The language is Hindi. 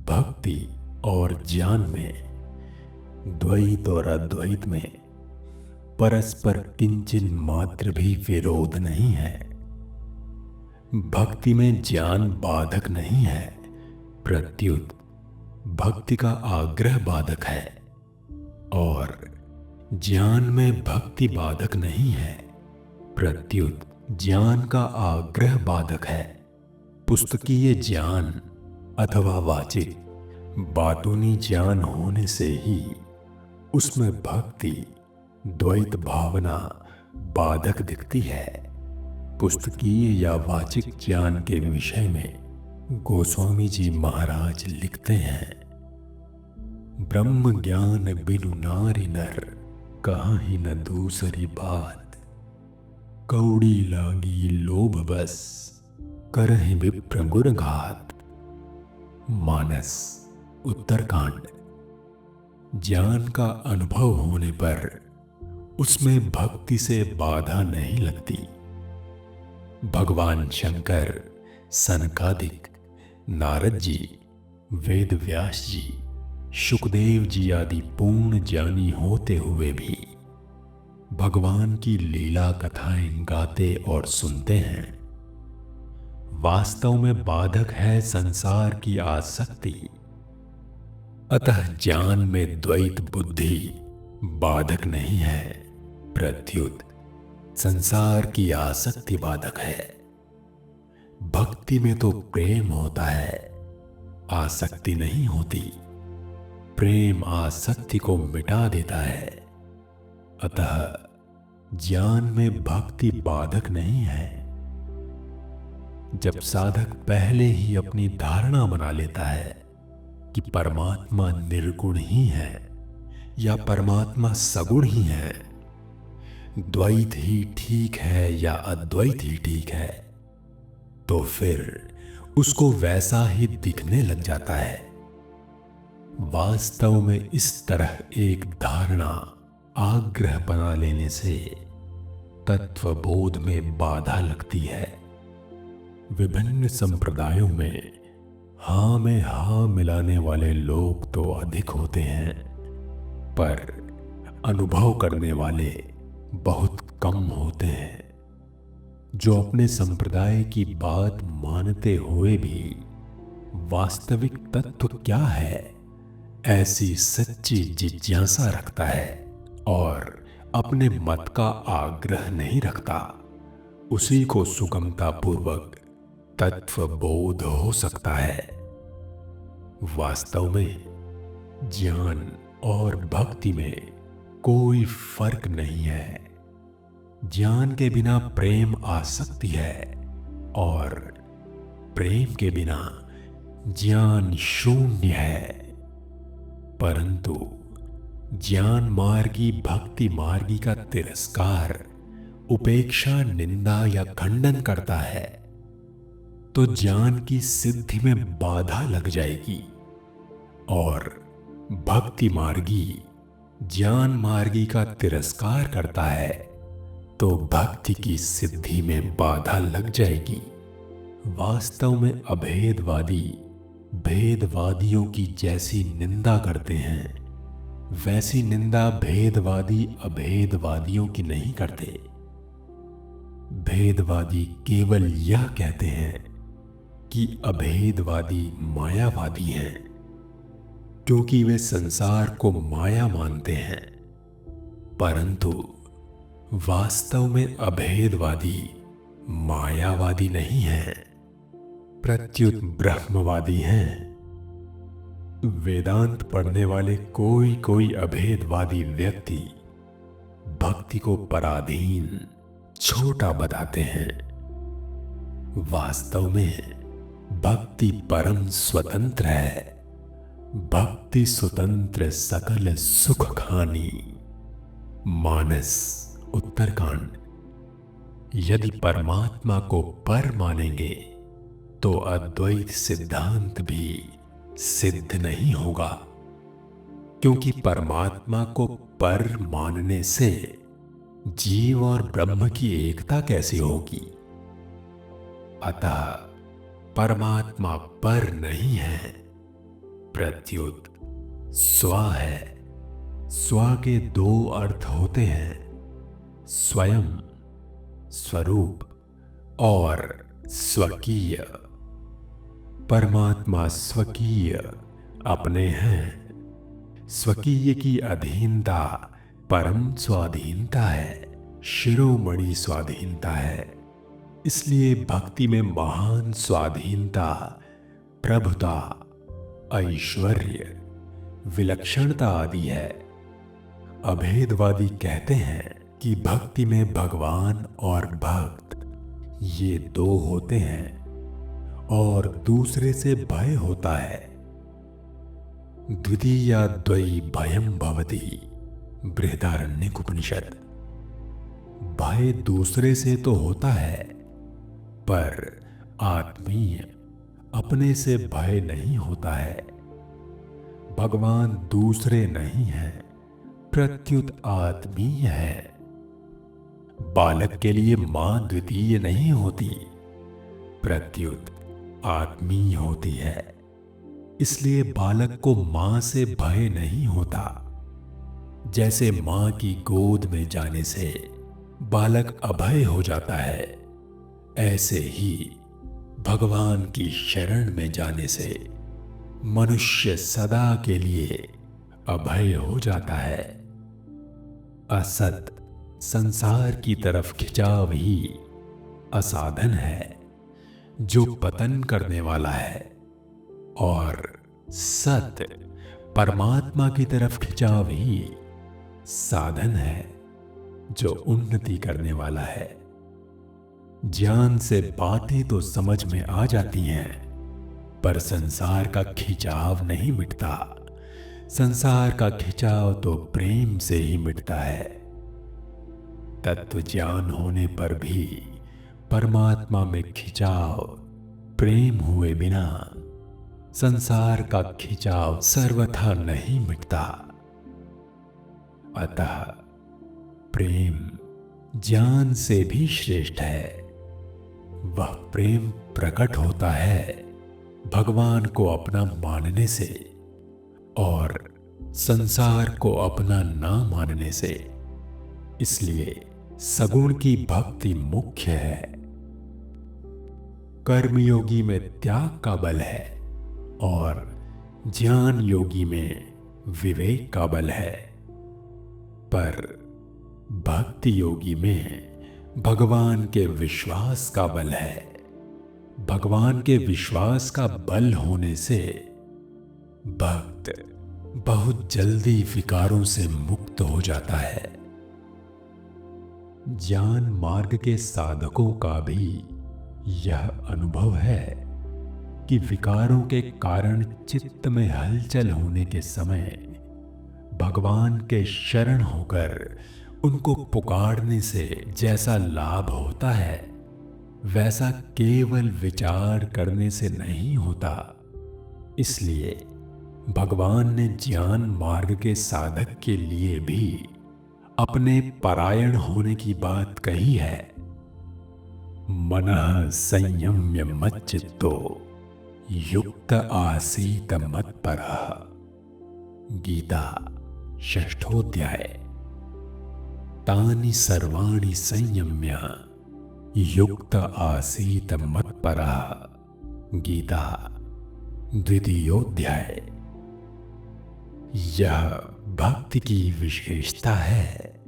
भक्ति और ज्ञान में, द्वैत और अद्वैत में परस्पर किंचन मात्र भी विरोध नहीं है। भक्ति में ज्ञान बाधक नहीं है, प्रत्युत भक्ति का आग्रह बाधक है। और ज्ञान में भक्ति बाधक नहीं है, प्रत्युत ज्ञान का आग्रह बाधक है। पुस्तकीय ज्ञान अथवा वाचिक बातूनी ज्ञान होने से ही उसमें भक्ति द्वैत भावना बाधक दिखती है। पुस्तकीय या वाचिक ज्ञान के विषय में गोस्वामी जी महाराज लिखते हैं, ब्रह्म ज्ञान बिनु नारी नर, कहाँ ही न दूसरी बात, कौड़ी लागी लोभ बस, करहि विप्र गुर घात। मानस उत्तरकांड। ज्ञान का अनुभव होने पर उसमें भक्ति से बाधा नहीं लगती। भगवान शंकर, सनकादिक, नारद जी, वेद व्यास जी, शुकदेव जी आदि पूर्ण ज्ञानी होते हुए भी भगवान की लीला कथाएं गाते और सुनते हैं। वास्तव में बाधक है संसार की आसक्ति। अतः ज्ञान में द्वैत बुद्धि बाधक नहीं है, प्रत्युत संसार की आसक्ति बाधक है। भक्ति में तो प्रेम होता है, आसक्ति नहीं होती। प्रेम आसक्ति को मिटा देता है। अतः ज्ञान में भक्ति बाधक नहीं है। जब साधक पहले ही अपनी धारणा बना लेता है कि परमात्मा निर्गुण ही है या परमात्मा सगुण ही है, द्वैत ही ठीक है या अद्वैत ही ठीक है, तो फिर उसको वैसा ही दिखने लग जाता है। वास्तव में इस तरह एक धारणा आग्रह बना लेने से तत्वबोध में बाधा लगती है। विभिन्न संप्रदायों में हाँ में हाँ मिलाने वाले लोग तो अधिक होते हैं, पर अनुभव करने वाले बहुत कम होते हैं। जो अपने संप्रदाय की बात मानते हुए भी वास्तविक तत्व क्या है ऐसी सच्ची जिज्ञासा रखता है और अपने मत का आग्रह नहीं रखता, उसी को सुगमता पूर्वक तत्व बोध हो सकता है। वास्तव में ज्ञान और भक्ति में कोई फर्क नहीं है। ज्ञान के बिना प्रेम आसक्ति है और प्रेम के बिना ज्ञान शून्य है। परंतु ज्ञान मार्गी भक्ति मार्गी का तिरस्कार, उपेक्षा, निंदा या खंडन करता है तो ज्ञान की सिद्धि में बाधा लग जाएगी। और भक्ति मार्गी ज्ञान मार्गी का तिरस्कार करता है तो भक्ति की सिद्धि में बाधा लग जाएगी। वास्तव में अभेदवादी भेदवादियों की जैसी निंदा करते हैं, वैसी निंदा भेदवादी अभेदवादियों की नहीं करते। भेदवादी केवल यह कहते हैं कि अभेदवादी मायावादी हैं, क्योंकि वे संसार को माया मानते हैं। परंतु वास्तव में अभेदवादी मायावादी नहीं है, प्रत्युत ब्रह्मवादी हैं। वेदांत पढ़ने वाले कोई कोई अभेदवादी व्यक्ति भक्ति को पराधीन, छोटा बताते हैं। वास्तव में भक्ति परम स्वतंत्र है। भक्ति स्वतंत्र सकल सुख खानी। मानस उत्तरकांड। यदि परमात्मा को पर मानेंगे तो अद्वैत सिद्धांत भी सिद्ध नहीं होगा, क्योंकि परमात्मा को पर मानने से जीव और ब्रह्म की एकता कैसी होगी। अतः परमात्मा पर नहीं है, प्रत्युत स्व है। स्व के दो अर्थ होते हैं, स्वयं, स्वरूप और स्वकीय। परमात्मा स्वकीय अपने हैं। स्वकीय की अधीनता परम स्वाधीनता है, शिरोमणि स्वाधीनता है। इसलिए भक्ति में महान स्वाधीनता, प्रभुता, ऐश्वर्य, विलक्षणता आदि है। अभेदवादी कहते हैं कि भक्ति में भगवान और भक्त ये दो होते हैं और दूसरे से भय होता है। द्वितीया द्वयी भयम भवति, बृहदारण्यक उपनिषद। भय दूसरे से तो होता है, पर आत्मीय अपने से भय नहीं होता है। भगवान दूसरे नहीं है, प्रत्युत आत्मीय है। बालक के लिए मां द्वितीय नहीं होती, प्रत्युत आत्मीय होती है। इसलिए बालक को मां से भय नहीं होता। जैसे मां की गोद में जाने से बालक अभय हो जाता है, ऐसे ही भगवान की शरण में जाने से मनुष्य सदा के लिए अभय हो जाता है। असत संसार की तरफ खिंचाव ही असाधन है, जो पतन करने वाला है, और सत परमात्मा की तरफ खिंचाव ही साधन है, जो उन्नति करने वाला है। ज्ञान से बातें तो समझ में आ जाती हैं, पर संसार का खिंचाव नहीं मिटता। संसार का खिंचाव तो प्रेम से ही मिटता है। तत्व ज्ञान होने पर भी परमात्मा में खिंचाव प्रेम हुए बिना संसार का खिंचाव सर्वथा नहीं मिटता। अतः प्रेम ज्ञान से भी श्रेष्ठ है। वह प्रेम प्रकट होता है भगवान को अपना मानने से और संसार को अपना ना मानने से। इसलिए सगुण की भक्ति मुख्य है। कर्मयोगी में त्याग का बल है और ज्ञान योगी में विवेक का बल है, पर भक्ति योगी में भगवान के विश्वास का बल है। भगवान के विश्वास का बल होने से भक्त बहुत जल्दी विकारों से मुक्त हो जाता है। ज्ञान मार्ग के साधकों का भी यह अनुभव है कि विकारों के कारण चित्त में हलचल होने के समय भगवान के शरण होकर उनको पुकारने से जैसा लाभ होता है, वैसा केवल विचार करने से नहीं होता। इसलिए भगवान ने ज्ञान मार्ग के साधक के लिए भी अपने परायण होने की बात कही है। मनः संयम्य मच्चित्तो युक्त आसीत मत्परः। गीता 6th तानि सर्वाणि संयम्य युक्त आसीत मत्परः। गीता 2nd यह भक्ति की विशेषता है।